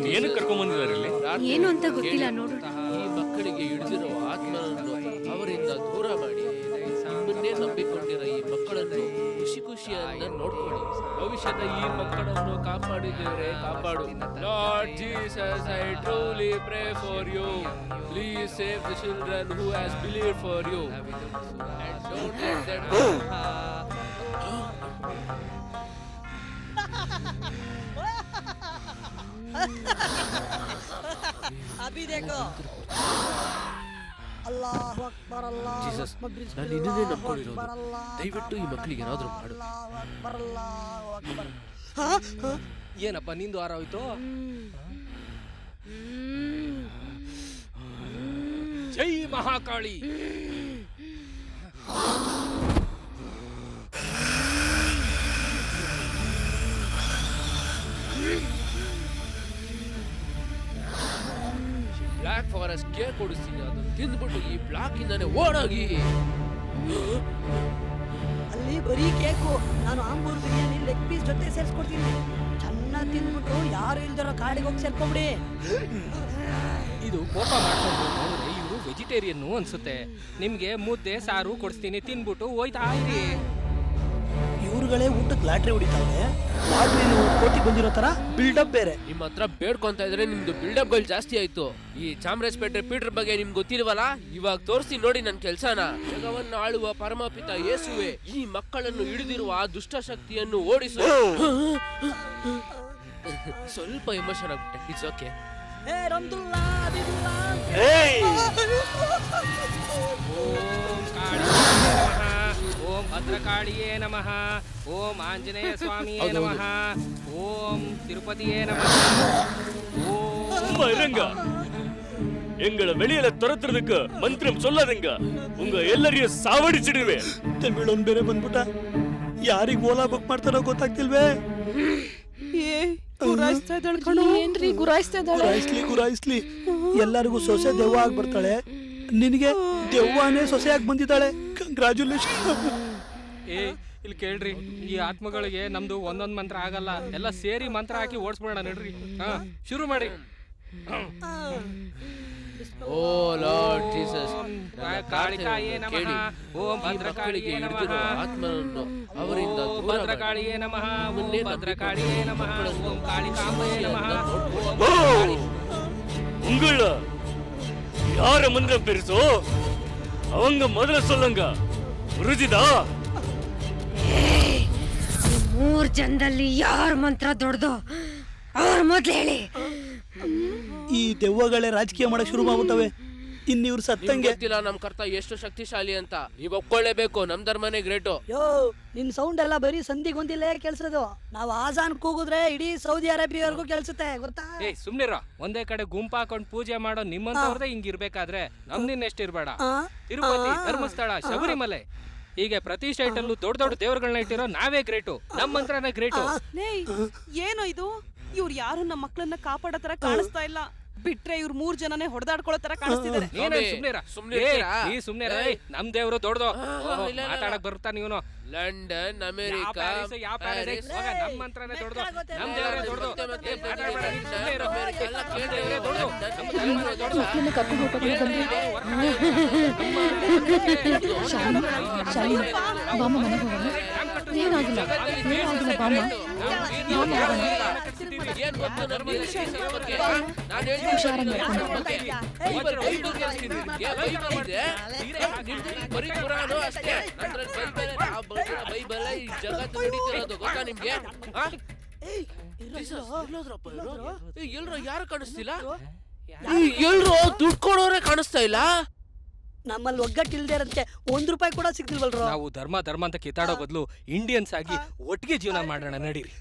ಮತ್ತೆ ಏನಕ್ಕೆ ಕರ್ಕೊಂಡ್ ಬಂದಿದ್ದಾರೆ ಇಲ್ಲಿ? ಏನು ಅಂತ ಗೊತ್ತಿಲ್ಲ ನೋಡು. ಈ ಮಕ್ಕಳಿಗೆ ಹಿಡಿದಿರೋ ಆತ್ಮನನ್ನು ಅವರಿಂದ ದೂರ ಮಾಡಿ ನಿಮ್ಮನ್ನೇ ನಂಬಿಕೊಂಡಿರೋ ಈ ಮಕ್ಕಳನ್ನು ಖುಷಿ ಖುಷಿಯನ್ನ ನೋಡ್ಕೊಳ್ಳಿ. ಭವಿಷ್ಯದ ಈ ಮಕ್ಕಳನ್ನು ಕಾಪಾಡಿದ್ದೇವೆ, ಕಾಪಾಡು. Lord Jesus, I truly pray for you. Please save the children who has believed for you and don't let them. अभी देखो ಅಲ್ಲಾಹು ಅಕ್ಬರ್ ಅಲ್ಲಾಹು ಅಕ್ಬರ್. ನಾನು ನಿನ್ನನ್ನೇ ನಂಬ್ಕೊಂಡಿರೋದು. ದಯವಿಟ್ಟು ಈ ಮಕ್ಕಳಿಗೆ ಏನಾದರೂ ಮಾಡು. ಅಲ್ಲಾಹು ಅಕ್ಬರ್. ಏನಪ್ಪ ನಿಂದು ಆರ ಹೋಯ್ತು? ಜೈ ಮಹಾಕಾಳಿ. ಬ್ಲಾಕ್ ಫಾರೆಸ್ಟ್ ಕೇಕ್ ಕೊಡಿಸ್ತೀನಿ, ಅದನ್ನು ತಿಂದ್ಬಿಟ್ಟು ಈ ಬ್ಲಾಕ್ ಇಂದಾನೆ ಓಡೋಗಿ. ಅಲ್ಲಿ ಬರೀ ಕೇಕು, ನಾನು ಆಂಬೂರ್ ಬಿರಿಯಾನಿ ಲೆಗ್ ಪೀಸ್ ಜೊತೆ ಸೇರಿಸ್ಕೊಡ್ತೀನಿ. ಚೆನ್ನಾಗಿ ತಿಂದ್ಬಿಟ್ಟು ಯಾರು ಇಲ್ದಿರೋ ಕಾಡಿಗೆ ಹೋಗಿ ಸೇರ್ಕೊಂಬಿಡಿ. ಇದು ಕೋಪ ಮಾಡ್ಕೊಂಡು ನೋಡ್ರಿ, ಇವರು ವೆಜಿಟೇರಿಯನ್ ಅನ್ಸುತ್ತೆ. ನಿಮ್ಗೆ ಮುದ್ದೆ ಸಾರು ಕೊಡಿಸ್ತೀನಿ, ತಿನ್ಬಿಟ್ಟು ಹೋಯ್ತಾ ಇರಿ. ಇವ್ರುಗಳೇ ಊಟಕ್ಕೆ ಲಾಟ್ರಿ ಹೊಡಿತಾವೆ. ಲಾಟ್ರಿಲಿ ಕೋಟಿ ಬಂದಿರೋ ತರ ಬಿಲ್ಡಪ್ ಬೇರೆ. ನಿಮ್ಮ ಹತ್ರ ಬೇಡ್ಕೊಂತ ಇದ್ರೆ ನಿಮ್ದು ಬಿಲ್ಡಪ್ಗಳು ಜಾಸ್ತಿ ಆಯ್ತು. ಈ ಚಾಮರಾಜಪೇಟೆ ಪೀಟರ್ ಬಗ್ಗೆ ನಿಮ್ಗೆ ಗೊತ್ತಿಲ್ವಲ್ಲ, ಇವಾಗ ತೋರಿಸಿ ನೋಡಿ ನನ್ನ ಕೆಲ್ಸನ. ಜಗವನ್ನು ಆಳುವ ಪರಮಪಿತ ಯೇಸುವೆ, ಈ ಮಕ್ಕಳನ್ನು ಹಿಡಿದಿರುವ ಆ ದುಷ್ಟಶಕ್ತಿಯನ್ನು ಓಡಿಸು. ಸ್ವಲ್ಪ ಎಮೋಷನ್ ಆಗ್ಬಿಟ್ಟೆ, ಇಟ್ಸ್ ಓಕೆ. ಓಂ ಭದ್ರಕಾಳಿಯೇ ನಮಃ. ಓಂ ಆಂಜನೇಯ ಸ್ವಾಮಿಯೇ ನಮಃ. ಓಂ ತಿರುಪತಿಯೇ ನಮಃ. இருங்க எங்களை வெளியில துரத்துறதுக்கு மந்திரம் சொல்லாதீங்க, உங்க எல்லாரையும் சாவடிச்சிடுவேன். ತಮಿಳೊಂದು ಬೇರೆ ಬಂದ್ಬಿಟ್ಟ. ಯಾರಿಗೆ ಓಲಾ ಬುಕ್ ಮಾಡ್ತಾರೋ ಗೊತ್ತಾಗ್ತಿಲ್ವೇ? ಗುರಾಯಿಸ್ಲಿ ಎಲ್ಲರಿಗೂ ಸೊಸೆ ದೆವ್ವ ಆಗಿ ಬರ್ತಾಳೆ, ನಿನಗೆ ದೆವ್ವನೇ ಸೊಸೆಯಾಗಿ ಬಂದಿದ್ದಾಳೆ. ಕಂಗ್ರಾಚುಲೇಷನ್. ಇಲ್ಲಿ ಕೇಳ್ರಿ, ಈ ಆತ್ಮಗಳಿಗೆ ನಮ್ದು ಒಂದೊಂದ್ ಮಂತ್ರ ಆಗಲ್ಲ, ಎಲ್ಲ ಸೇರಿ ಮಂತ್ರ ಹಾಕಿ ಓಡಿಸ್ಬಿಡೋಣ ನಡ್ರಿ. ಶುರು ಮಾಡಿ. ಓ ಲಾರ್ಡ್ ಜೀಸಸ್, ಕಾಳಿಕಾಯೇ ನಮಃ. ಓಂ ಭದ್ರಕಾಳಿಯೇ ನಮಃ. ಆತ್ಮನನ್ನು ಅವರಿಂದ ಭದ್ರಕಾಳಿಯೇ ನಮಃ. ಓಂ ಭದ್ರಕಾಳಿಯೇ ನಮಃ. ಓಂ ಕಾಳಿಕಾಂಬೆಯೇ ನಮಃ. உங்கள யார மந்திரம் பெருசோ அவங்க முதல்ல சொல்லுங்க, புரிஞ்சுதா? ಮೂರ್ ಜನದಲ್ಲಿ ಯಾರ ಮಂತ್ರ ದೊಡ್ಡದು ಅವ್ರ ಮೊದ್ಲು ಹೇಳಿ. ಈ ದೆವ್ವಗಳೇ ರಾಜಕೀಯ ಮಾಡಕ್ ಶುರು ಮಾಡ್ಬಿಟ್ಟವೆ. ಇನ್ನಿವ್ರು ಸತ್ತಂಗೆ ಗೊತ್ತಿಲ್ಲ ನಮ್ ಕರ್ತ ಎಷ್ಟು ಶಕ್ತಿಶಾಲಿ ಅಂತ. ನೀವ್ ಒಪ್ಕೊಳ್ಳೇಬೇಕು, ನಮ್ ಧರ್ಮನೇ ಗ್ರೇಟು. ಯೋ, ನಿನ್ ಸೌಂಡ್ ಎಲ್ಲ ಬರೀ ಸಂಧಿಗೊಂದಿಲ್ಲೇ ಕೇಳಿಸೋದು. ನಾವು ಆಜಾನ್ ಕೂಗಿದ್ರೆ ಇಡೀ ಸೌದಿ ಅರೇಬಿಯಾವರೆಗೂ ಕೇಳಿಸುತ್ತೆ, ಗೊತ್ತಾ? ಸುಮ್ನಿರ. ಒಂದೇ ಕಡೆ ಗುಂಪು ಹಾಕೊಂಡು ಪೂಜೆ ಮಾಡೋ ನಿಮ್ಮಂತವ್ರದೇ ಹಿಂಗಿರ್ಬೇಕಾದ್ರೆ ನಮ್ದಿನ್ ಎಷ್ಟಿರ್ಬೇಡ. ತಿರುಪತಿ, ಧರ್ಮಸ್ಥಳ, ಶಬರಿಮಲೆ ಹೀಗೆ ಪ್ರತಿ ಸ್ಟೇಟ್ ಅಲ್ಲೂ ದೊಡ್ಡ ದೊಡ್ಡ ದೇವರುಗಳನ್ನ ಇಟ್ಟಿರೋ ನಾವೇ ಗ್ರೇಟು. ನಮ್ಮ ಮಂತ್ರನೇ ಗ್ರೇಟು. ಏನು ಇದು? ಇವ್ರು ಯಾರು ನಮ್ಮ ಮಕ್ಕಳನ್ನ ಕಾಪಾಡೋ ತರ ಕಾಣಿಸ್ತಾ ಇಲ್ಲ. ಬಿಟ್ರೆ ಇವ್ರು 3 ಜನನೇ ಹೊಡೆದಾಡ್ಕೊಳ್ಳೋ ತರ ಕಾಣಿಸ್ತಿದ್ದಾರೆ. ಸುಮ್ನೆ ನಮ್ ದೇವ್ರು ದೊಡ್ಡದು ಮಾತಾಡಕ್ ಬರುತ್ತಾ ನೀನು? ಲಂಡನ್, ಅಮೆರಿಕಾ, ನಮ್ ಮಂತ್ರನೇ ದೊಡ್ಡದು, ನಮ್ ದೇವ್ರೇ ದೊಡ್ಡದು. ಬೈಬಲ್ ಈ ಜಗತ್ತು ನಡೀತಿರೋದು ಗೊತ್ತಾ ನಿಮ್ಗೆ? ಎಲ್ರು ಯಾರು ಕಾಣಿಸ್ತಿಲ್ಲ? ಎಲ್ರು ದುಡ್ಡು ಕೊಡೋರೆ ಕಾಣಿಸ್ತಾ ಇಲ್ಲ. ನಮ್ಮಲ್ಲಿ ಒಗ್ಗಟ್ಟಿಲ್ದೇ ಇರತ್ತೆ ₹1 ಕೂಡ ಸಿಗ್ತಿಲ್ವಲ್ರು. ನಾವು ಧರ್ಮ ಅಂತ ಕಿತ್ತಾಡೋ ಬದಲು ಇಂಡಿಯನ್ಸ್ ಆಗಿ ಒಟ್ಟಿಗೆ ಜೀವನ ಮಾಡೋಣ ನಡೀರಿ.